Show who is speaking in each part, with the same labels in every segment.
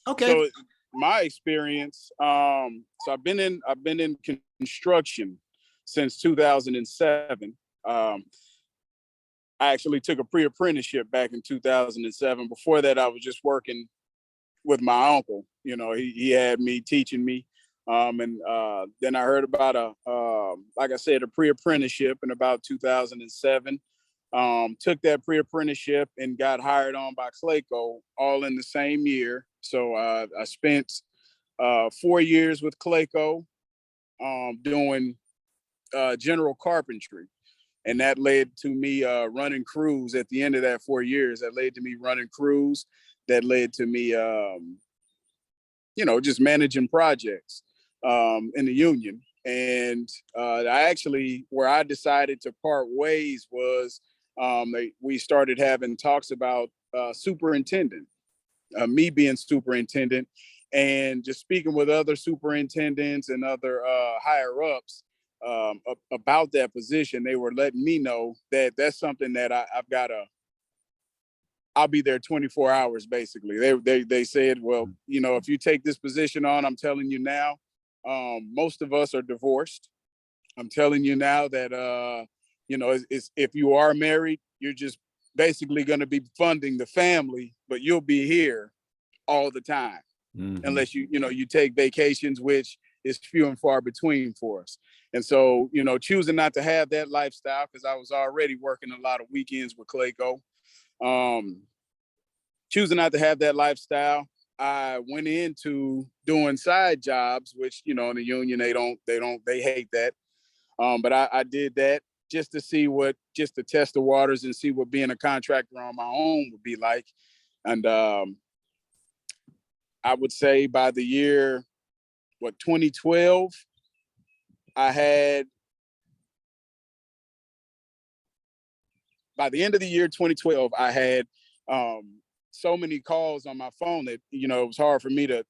Speaker 1: Okay.
Speaker 2: So my experience, so I've been in construction since 2007. I actually took a pre-apprenticeship back in 2007. Before that, I was just working with my uncle. He had me teaching me. And then I heard about like I said, a pre-apprenticeship in about 2007. Took that pre-apprenticeship and got hired on by Clayco all in the same year. So I spent 4 years with Clayco doing general carpentry. And that led to me running crews at the end of that 4 years. That led to me running crews. That led to me, just managing projects in the union. And where I decided to part ways was we started having talks about superintendent, me being superintendent, and just speaking with other superintendents and other higher ups about that position. They were letting me know that that's something that I've got to. I'll be there 24 hours, basically. They said, well, if you take this position on, I'm telling you now, most of us are divorced. I'm telling you now that, if you are married, you're just basically going to be funding the family, but you'll be here all the time, unless you take vacations, which is few and far between for us. And so, choosing not to have that lifestyle, because I was already working a lot of weekends with Clayco. Choosing not to have that lifestyle, I went into doing side jobs, which, in the union, they hate that. But I did that just to test the waters and see what being a contractor on my own would be like. And I would say by the year, 2012, by the end of the year 2012, I had so many calls on my phone that, it was hard for me to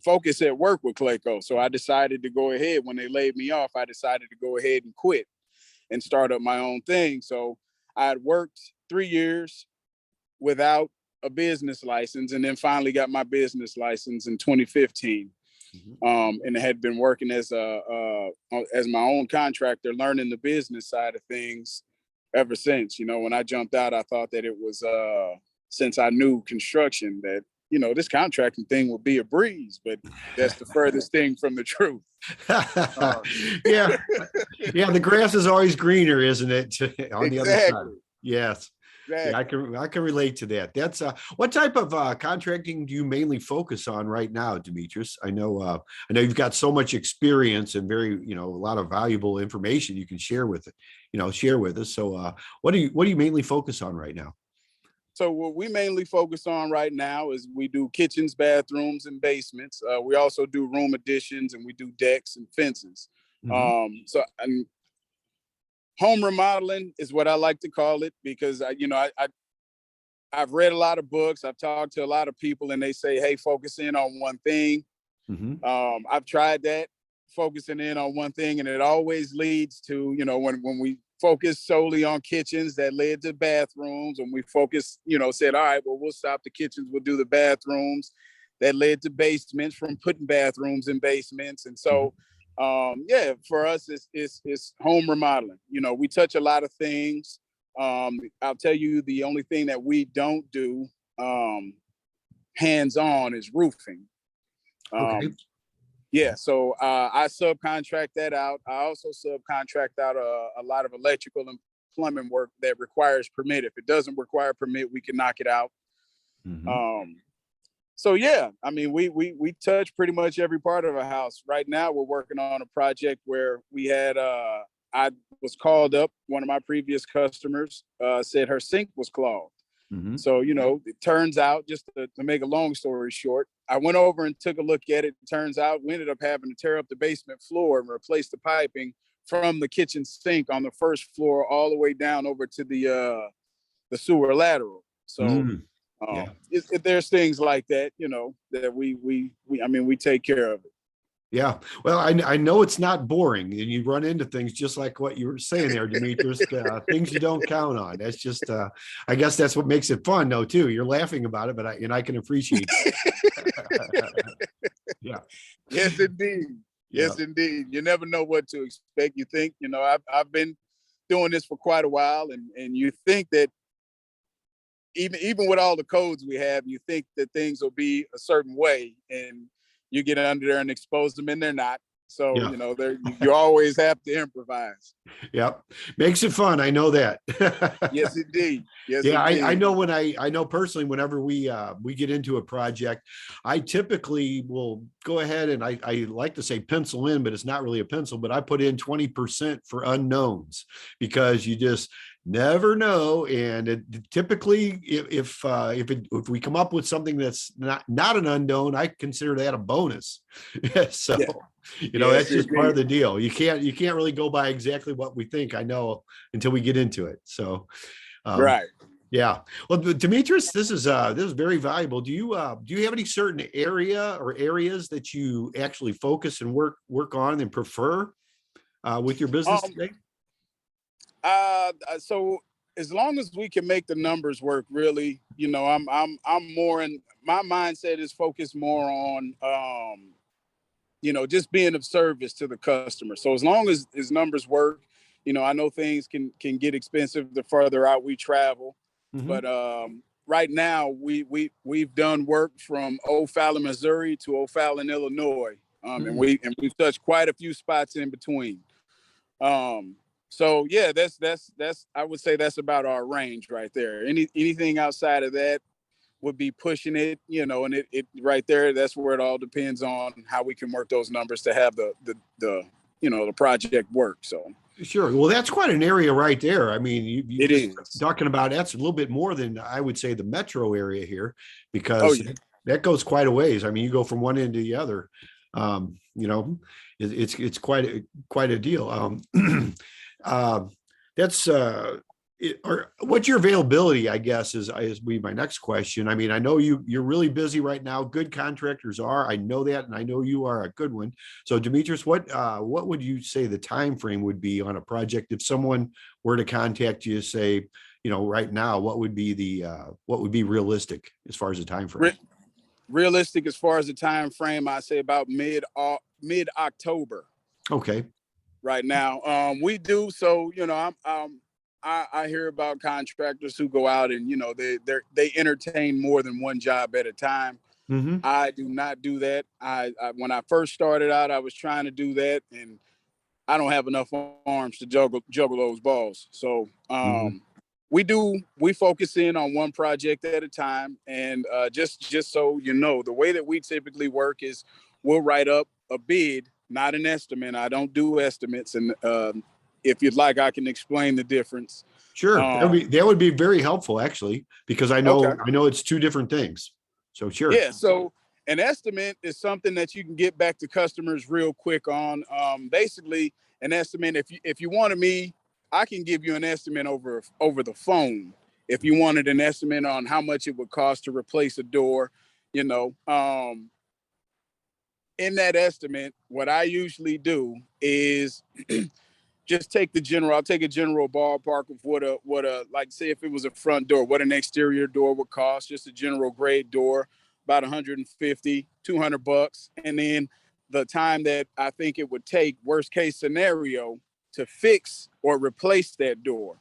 Speaker 2: focus at work with Clayco. So I decided to go ahead. When they laid me off, I decided to go ahead and quit and start up my own thing. So I had worked 3 years without a business license, and then finally got my business license in 2015. And I had been working as my own contractor, learning the business side of things ever since. When I jumped out, I thought that it was, since I knew construction, that, this contracting thing would be a breeze, but that's the furthest thing from the truth.
Speaker 1: Yeah. The grass is always greener, isn't it? On the other side. Yes. Exactly. Yeah, I can relate to that. That's what type of contracting do you mainly focus on right now, Demetris? I know you've got so much experience and very, a lot of valuable information you can share with us. So what do you mainly focus on right now?
Speaker 2: So what we mainly focus on right now is we do kitchens, bathrooms, and basements. We also do room additions, and we do decks and fences. And home remodeling is what I like to call it, because I've read a lot of books. I've talked to a lot of people, and they say, hey, focus in on one thing. I've tried that, focusing in on one thing, and it always leads to, when we focus solely on kitchens, that led to bathrooms. When we focus, said, all right, well, we'll stop the kitchens, we'll do the bathrooms. That led to basements, from putting bathrooms in basements. And so, for us, it's home remodeling. We touch a lot of things. I'll tell you, the only thing that we don't do hands-on is roofing. So I subcontract that out. I also subcontract out a lot of electrical and plumbing work that requires permit. If it doesn't require permit, we can knock it out. We touch pretty much every part of a house. Right now, we're working on a project where we had I was called up. One of my previous customers said her sink was clogged. So, it turns out, just to make a long story short, I went over and took a look at it. It turns out we ended up having to tear up the basement floor and replace the piping from the kitchen sink on the first floor all the way down over to the sewer lateral. So there's things like that, that we take care of it.
Speaker 1: Yeah. Well, I know it's not boring, and you run into things just like what you were saying there, Demetris, things you don't count on. That's just, I guess that's what makes it fun though, too. You're laughing about it, but I can appreciate that. Yeah.
Speaker 2: Yes, indeed.
Speaker 1: Yeah.
Speaker 2: Yes, indeed. You never know what to expect. You think, I've been doing this for quite a while, and you think that even with all the codes we have, you think that things will be a certain way, and you get under there and expose them, and they're not. So,
Speaker 1: Yeah.
Speaker 2: you always have to improvise.
Speaker 1: Yep. Makes it fun. I know that.
Speaker 2: Yes, indeed. Yes,
Speaker 1: Yeah, I
Speaker 2: indeed.
Speaker 1: know when I know personally, whenever we get into a project, I typically will go ahead and I like to say pencil in, but it's not really a pencil, but I put in 20% for unknowns, because you just never know. And typically, if we come up with something that's not an unknown, I consider that a bonus. So,
Speaker 2: Yeah.
Speaker 1: that's
Speaker 2: Yes,
Speaker 1: just part of
Speaker 2: indeed.
Speaker 1: the deal. You can't really go by exactly what we think. I know, until we get into it. So. Um,
Speaker 2: Right.
Speaker 1: yeah. Well, Demetris, this is very valuable. Do you have any certain area or areas that you actually focus and work on and prefer with your business
Speaker 2: Um,
Speaker 1: today?
Speaker 2: so as long as we can make the numbers work, really, I'm more in my mindset is focused more on, just being of service to the customer. So as long as numbers work, I know things can get expensive the further out we travel,
Speaker 1: Hmm.
Speaker 2: but right now we've done work from O'Fallon, Missouri to O'Fallon, Illinois, and
Speaker 1: Mm.
Speaker 2: we've touched quite a few spots in between. Um, so yeah, that's I would say that's about our range right there. Anything outside of that would be pushing it, and it right there, that's where it all depends on how we can work those numbers to have the project work. So
Speaker 1: Sure. Well, that's quite an area right there. I mean, you
Speaker 2: it
Speaker 1: just
Speaker 2: is.
Speaker 1: talking about that's a little bit more than I would say the metro area here,
Speaker 2: Oh
Speaker 1: because
Speaker 2: yeah.
Speaker 1: that goes quite a ways. I mean, you go from one end to the other. Um, you know, it's quite a deal. Uh, that's or what's your availability, I guess, is be my next question. I mean, I know you're really busy right now. Good contractors are. I know that, and I know you are a good one. So, Demetrius, what would you say the time frame would be on a project if someone were to contact you, say, right now, what would be realistic as far as the time frame?
Speaker 2: Re- Realistic as far as the time frame, I say about mid October.
Speaker 1: Okay.
Speaker 2: Right now. We do so. I hear about contractors who go out and they entertain more than one job at a time.
Speaker 1: Hmm.
Speaker 2: I do not do that. I when I first started out, I was trying to do that, and I don't have enough arms to juggle those balls. So
Speaker 1: Hmm.
Speaker 2: we focus in on one project at a time, and just so you know, the way that we typically work is we'll write up a bid, not an estimate. I don't do estimates, and if you'd like, I can explain the difference.
Speaker 1: Sure.
Speaker 2: Um,
Speaker 1: That would be very helpful, actually, because I
Speaker 2: okay.
Speaker 1: know I know it's two different things. So sure.
Speaker 2: Yeah. So an estimate is something that you can get back to customers real quick on. Basically, an estimate. If you wanted me, I can give you an estimate over the phone. If you wanted an estimate on how much it would cost to replace a door, you know, in that estimate, what I usually do is just I'll take a general ballpark of what a like say if it was a front door, what an exterior door would cost, just a general grade door, about 150, $200. And then the time that I think it would take, worst case scenario, to fix or replace that door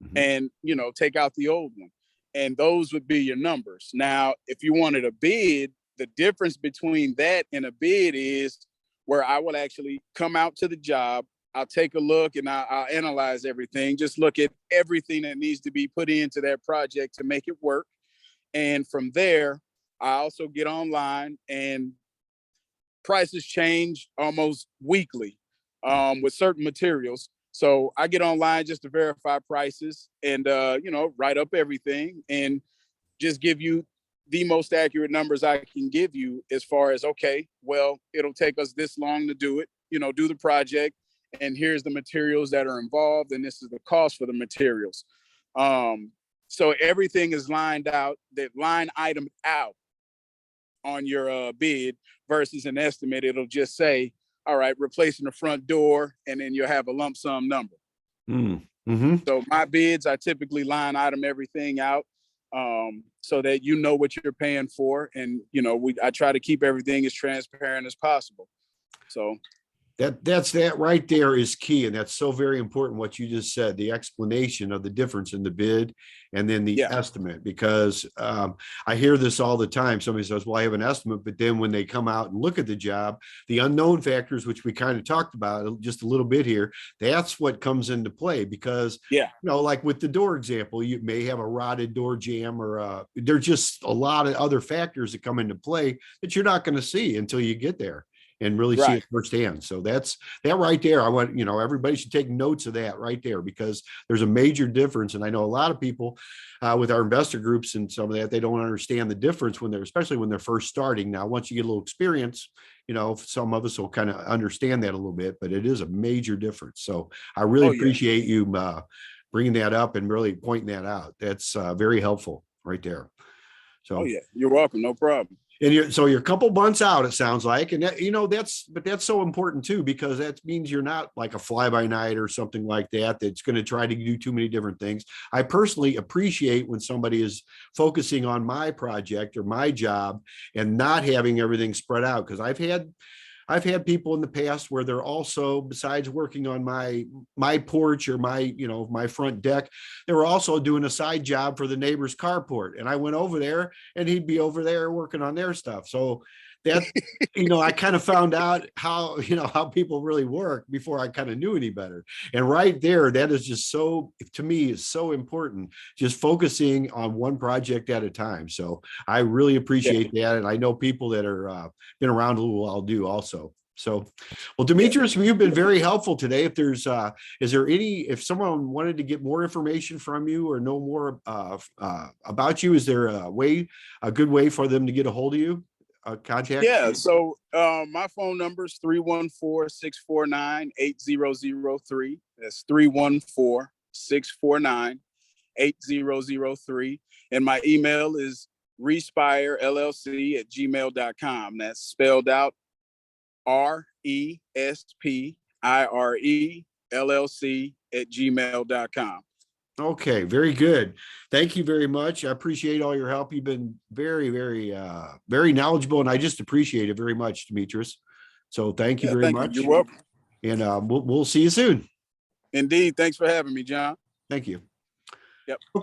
Speaker 1: Mhm.
Speaker 2: and take out the old one. And those would be your numbers. Now, if you wanted a bid, the difference between that and a bid is where I will actually come out to the job. I'll take a look and I'll analyze everything. Just look at everything that needs to be put into that project to make it work. And from there, I also get online, and prices change almost weekly with certain materials. So I get online just to verify prices and write up everything and just give you the most accurate numbers I can give you as far as, okay, well, it'll take us this long to do it, do the project, and here's the materials that are involved, and this is the cost for the materials. Um, so everything is lined out, that line item out on your bid versus an estimate. It'll just say, all right, replacing the front door, and then you'll have a lump sum number.
Speaker 1: Mm-hmm.
Speaker 2: So my bids, I typically line item everything out so that you know what you're paying for. And, you know, I try to keep everything as transparent as possible. So
Speaker 1: that's right there is key. And that's so very important what you just said, the explanation of the difference in the bid and then the estimate, because I hear this all the time. Somebody says, well, I have an estimate, but then when they come out and look at the job, the unknown factors, which we kind of talked about just a little bit here, that's what comes into play. Because, you know, like with the door example, you may have a rotted door jamb, or there's just a lot of other factors that come into play that you're not going to see until you get there and really see it firsthand. So that right there, I want, you know, everybody should take notes of that right there, because there's a major difference. And I know a lot of people with our investor groups and some of that, they don't understand the difference when especially when they're first starting. Now, once you get a little experience, you know, some of us will kind of understand that a little bit, but it is a major difference. So I really appreciate you bringing that up and really pointing that out. That's very helpful right there. So,
Speaker 2: you're welcome. No problem.
Speaker 1: And you're a couple months out, it sounds like. And that, you know, that's so important too, because that means you're not like a fly by night or something like that, that's going to try to do too many different things. I personally appreciate when somebody is focusing on my project or my job and not having everything spread out. Because I've had people in the past where they're also, besides working on my porch or my front deck, they were also doing a side job for the neighbor's carport. And I went over there and he'd be over there working on their stuff. So that, you know, I kind of found out how people really work before I kind of knew any better. And right there, that is just so, to me, is so important, just focusing on one project at a time. So I really appreciate that. And I know people that are been around a little while do also. So, well, Demetris, you've been very helpful today. If there's, if someone wanted to get more information from you or know more about you, is there a good way for them to get a hold of you? Contact?
Speaker 2: So my phone number is 314-649-8003. That's 314-649-8003. And my email is respirellc@gmail.com. That's spelled out RESPIRELLC@gmail.com.
Speaker 1: Okay, very good. Thank you very much. I appreciate all your help. You've been very, very, very knowledgeable, and I just appreciate it very much, Demetris. So thank you very much.
Speaker 2: You're welcome.
Speaker 1: And we'll see you soon.
Speaker 2: Indeed. Thanks for having me, John.
Speaker 1: Thank you.
Speaker 2: Yep.